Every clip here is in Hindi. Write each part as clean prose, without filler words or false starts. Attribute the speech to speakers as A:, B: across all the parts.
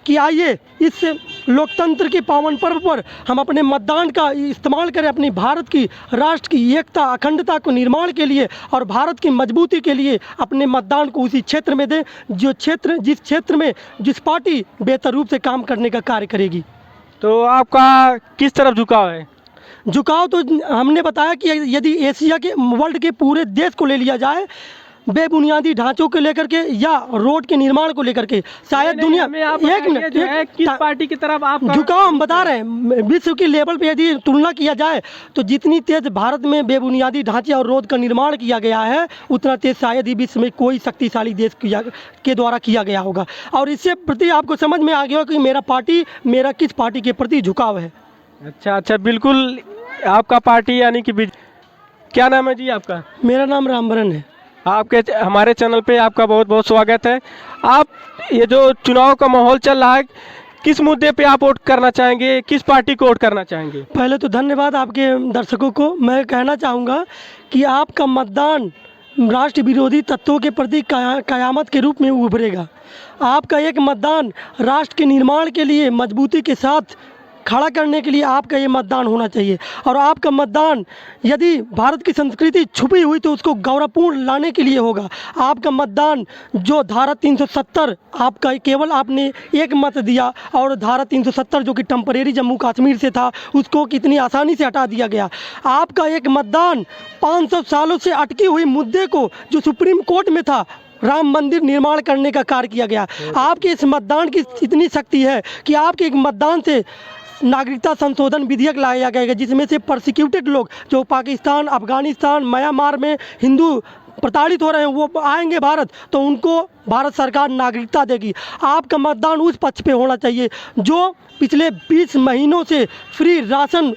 A: कि आइए इस लोकतंत्र के पावन पर्व पर हम अपने मतदान का इस्तेमाल करें, अपनी भारत की राष्ट्र की एकता अखंडता को निर्माण के लिए और भारत की मजबूती के लिए अपने मतदान को उसी क्षेत्र में दें जिस क्षेत्र में जिस पार्टी बेहतर रूप से काम करने का कार्य करेगी।
B: तो आपका किस तरफ झुकाव है?
A: झुकाव तो हमने बताया कि यदि एशिया के वर्ल्ड के पूरे देश को ले लिया जाए, बेबुनियादी ढांचों को लेकर के या रोड के निर्माण को लेकर के, शायद दुनिया एक मिनट
B: किस पार्टी की तरफ आप
A: झुकाव हम बता रहे हैं। विश्व की लेवल पे यदि तुलना किया जाए तो जितनी तेज भारत में बेबुनियादी ढांचे और रोड का निर्माण किया गया है, उतना तेज शायद ही विश्व में कोई शक्तिशाली देश के द्वारा किया गया होगा। और इससे प्रति आपको समझ में आ गया कि मेरा किस पार्टी के प्रति झुकाव है।
B: अच्छा, बिल्कुल। आपका पार्टी यानी कि क्या नाम है जी आपका?
A: मेरा नाम रामबरन है।
B: आपके हमारे चैनल पे आपका बहुत बहुत स्वागत है। आप ये जो चुनाव का माहौल चल रहा है, किस मुद्दे पे आप वोट करना चाहेंगे, किस पार्टी को वोट करना चाहेंगे?
A: पहले तो धन्यवाद आपके दर्शकों को। मैं कहना चाहूँगा कि आपका मतदान राष्ट्र विरोधी तत्वों के प्रति कयामत के रूप में उभरेगा। आपका एक मतदान राष्ट्र के निर्माण के लिए मजबूती के साथ खड़ा करने के लिए आपका ये मतदान होना चाहिए। और आपका मतदान यदि भारत की संस्कृति छुपी हुई तो उसको गौरवपूर्ण लाने के लिए होगा। आपका मतदान जो धारा 370 आपका केवल आपने एक मत दिया और धारा 370 जो कि टेम्परेरी जम्मू कश्मीर से था उसको कितनी आसानी से हटा दिया गया। आपका एक मतदान 500 सालों से अटकी हुई मुद्दे को जो सुप्रीम कोर्ट में था, राम मंदिर निर्माण करने का कार्य किया गया। आपके इस मतदान की इतनी शक्ति है कि आपके एक मतदान से नागरिकता संशोधन विधेयक लाया गया जिसमें से परसिक्यूटेड लोग जो पाकिस्तान, अफगानिस्तान, म्यांमार में हिंदू प्रताड़ित हो रहे हैं, वो आएंगे भारत तो उनको भारत सरकार नागरिकता देगी। आपका मतदान उस पक्ष पे होना चाहिए जो पिछले 20 महीनों से फ्री राशन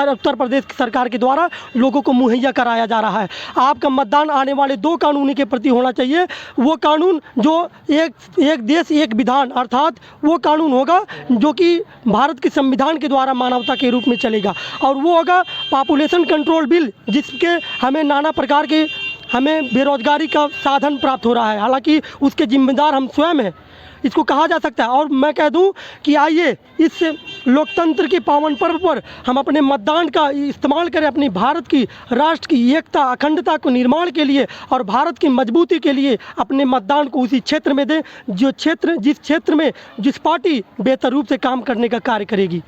A: उत्तर प्रदेश की सरकार के द्वारा लोगों को मुहैया कराया जा रहा है। आपका मतदान आने वाले 2 कानून के प्रति होना चाहिए। वो कानून जो एक देश एक विधान, अर्थात वो कानून होगा जो कि भारत के संविधान के द्वारा मानवता के रूप में चलेगा। और वो होगा पॉपुलेशन कंट्रोल बिल, जिसके हमें नाना प्रकार के बेरोजगारी का साधन प्राप्त हो रहा है। हालांकि उसके जिम्मेदार हम स्वयं हैं, इसको कहा जा सकता है। और मैं कह दूं कि आइए इस लोकतंत्र के पावन पर्व पर हम अपने मतदान का इस्तेमाल करें, अपनी भारत की राष्ट्र की एकता अखंडता को निर्माण के लिए और भारत की मजबूती के लिए अपने मतदान को उसी क्षेत्र में दें जिस क्षेत्र में जिस पार्टी बेहतर रूप से काम करने का कार्य करेगी।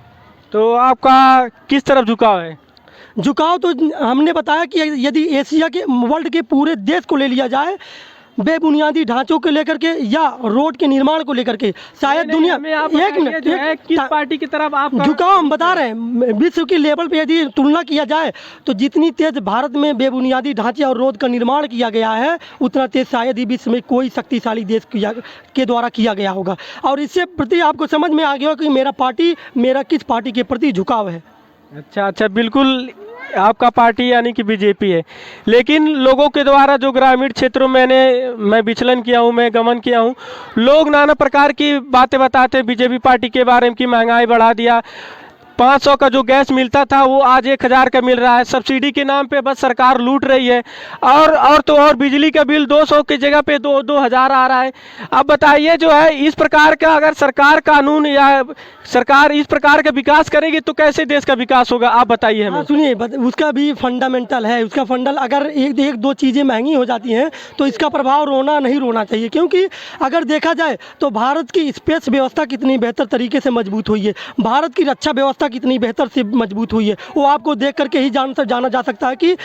B: तो आपका किस तरफ झुकाव है?
A: झुकाव तो हमने बताया कि यदि एशिया के वर्ल्ड के पूरे देश को ले लिया जाए, बेबुनियादी ढांचों को लेकर के या रोड के निर्माण को लेकर के, शायद दुनिया एक मिनट
B: किस पार्टी की तरफ आप
A: झुकाव हम बता रहे हैं। विश्व की लेवल पे यदि तुलना किया जाए तो जितनी तेज भारत में बेबुनियादी ढांचे और रोड का निर्माण किया गया है, उतना तेज शायद ही विश्व में कोई शक्तिशाली देश के द्वारा किया गया होगा। और इससे प्रति आपको समझ में आ गया कि मेरा किस पार्टी के प्रति झुकाव है।
B: अच्छा, बिल्कुल। आपका पार्टी यानी कि बीजेपी है, लेकिन लोगों के द्वारा जो ग्रामीण क्षेत्रों में मैं विचलन किया हूँ, मैं गमन किया हूँ, लोग नाना प्रकार की बातें बताते हैं बीजेपी पार्टी के बारे में कि महंगाई बढ़ा दिया। 500 का जो गैस मिलता था वो आज 1000 का मिल रहा है। सब्सिडी के नाम पे बस सरकार लूट रही है। और बिजली का बिल 200 की जगह पे 2000 आ रहा है। अब बताइए, जो है इस प्रकार का अगर सरकार कानून या सरकार इस प्रकार का विकास करेगी तो कैसे देश का विकास होगा? आप बताइए हमें।
A: सुनिए, उसका भी फंडामेंटल है। उसका अगर एक दो चीज़ें महंगी हो जाती हैं तो इसका प्रभाव नहीं रोना चाहिए, क्योंकि अगर देखा जाए तो भारत की स्पेस व्यवस्था कितनी बेहतर तरीके से मजबूत हुई है, भारत की रक्षा व्यवस्था कितनी बेहतर से मजबूत हुई है, वो आपको देख करके ही जाना जा सकता है कि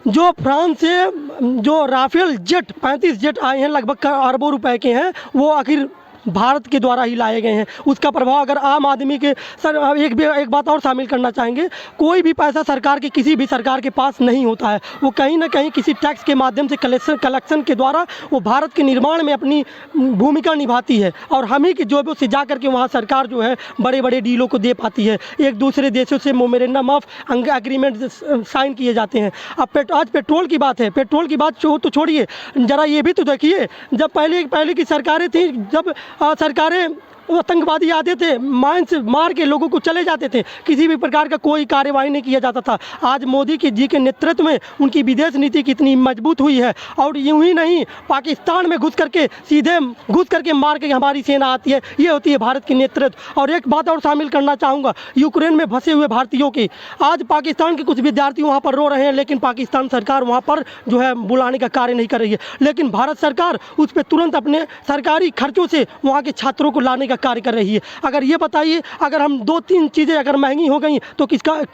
A: जो फ्रांस से जो राफेल जेट 35 जेट आए हैं, लगभग अरबों रुपए के हैं, वो आखिर भारत के द्वारा ही लाए गए हैं। उसका प्रभाव अगर आम आदमी के सर एक बात और शामिल करना चाहेंगे, कोई भी पैसा सरकार के किसी भी सरकार के पास नहीं होता है, वो कहीं ना कहीं किसी टैक्स के माध्यम से कलेक्शन के द्वारा वो भारत के निर्माण में अपनी भूमिका निभाती है। और हम ही की जेबों से जा करके वहाँ सरकार जो है बड़े बड़े डीलों को दे पाती है। एक दूसरे देशों से मेमोरेंडम ऑफ एग्रीमेंट साइन किए जाते हैं। अब आज पेट्रोल की बात है, पेट्रोल की बात तो छोड़िए, ज़रा ये भी तो देखिए, जब पहले की सरकारें थी, जब सरकारें आतंकवादी आते थे, माइंस मार के लोगों को चले जाते थे, किसी भी प्रकार का कोई कार्यवाही नहीं किया जाता था। आज मोदी जी के नेतृत्व में उनकी विदेश नीति कितनी मजबूत हुई है। और यूं ही नहीं, पाकिस्तान में घुस करके सीधे घुस करके मार के हमारी सेना आती है। ये होती है भारत की नेतृत्व। और एक बात और शामिल करना चाहूँगा, यूक्रेन में फंसे हुए भारतीयों की, आज पाकिस्तान के कुछ विद्यार्थी वहाँ पर रो रहे हैं, लेकिन पाकिस्तान सरकार वहाँ पर जो है बुलाने का कार्य नहीं कर रही है। लेकिन भारत सरकार उस पर तुरंत अपने सरकारी खर्चों से वहाँ के छात्रों को लाने का कार्य कर रही है। अगर ये बताइए, अगर हम 2-3 चीज़ें अगर महंगी हो गई तो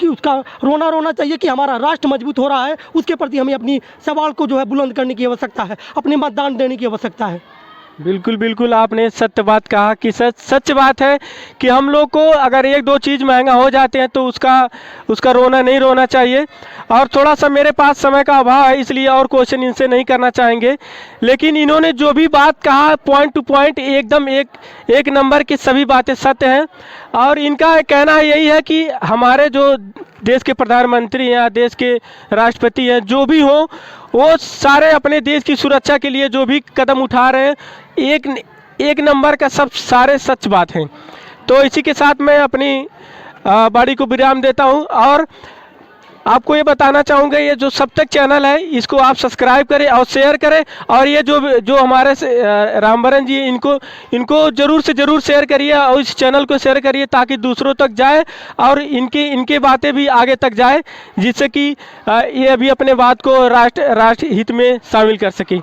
A: उसका रोना चाहिए कि हमारा राष्ट्र मजबूत हो रहा है, उसके प्रति हमें अपनी सवाल को जो है बुलंद करने की आवश्यकता है, अपने मतदान देने की आवश्यकता है।
B: बिल्कुल बिल्कुल, आपने सत्य बात कहा कि सच बात है कि हम लोग को अगर 1-2 चीज़ महंगा हो जाते हैं तो उसका रोना नहीं रोना चाहिए। और थोड़ा सा मेरे पास समय का अभाव है, इसलिए और क्वेश्चन इनसे नहीं करना चाहेंगे, लेकिन इन्होंने जो भी बात कहा पॉइंट टू पॉइंट एकदम एक नंबर की सभी बातें सत्य हैं। और इनका कहना यही है कि हमारे जो देश के प्रधानमंत्री हैं या देश के राष्ट्रपति हैं, जो भी हों, वो सारे अपने देश की सुरक्षा के लिए जो भी कदम उठा रहे हैं, एक नंबर का सब सारे सच बात हैं। तो इसी के साथ मैं अपनी बाड़ी को विराम देता हूं और आपको ये बताना चाहूँगा, ये जो सब तक चैनल है इसको आप सब्सक्राइब करें और शेयर करें। और ये जो हमारे रामबरन जी, इनको ज़रूर से ज़रूर शेयर करिए और इस चैनल को शेयर करिए ताकि दूसरों तक जाए और इनके बातें भी आगे तक जाए, जिससे कि ये अभी अपने बात को राष्ट्र हित में शामिल कर सके।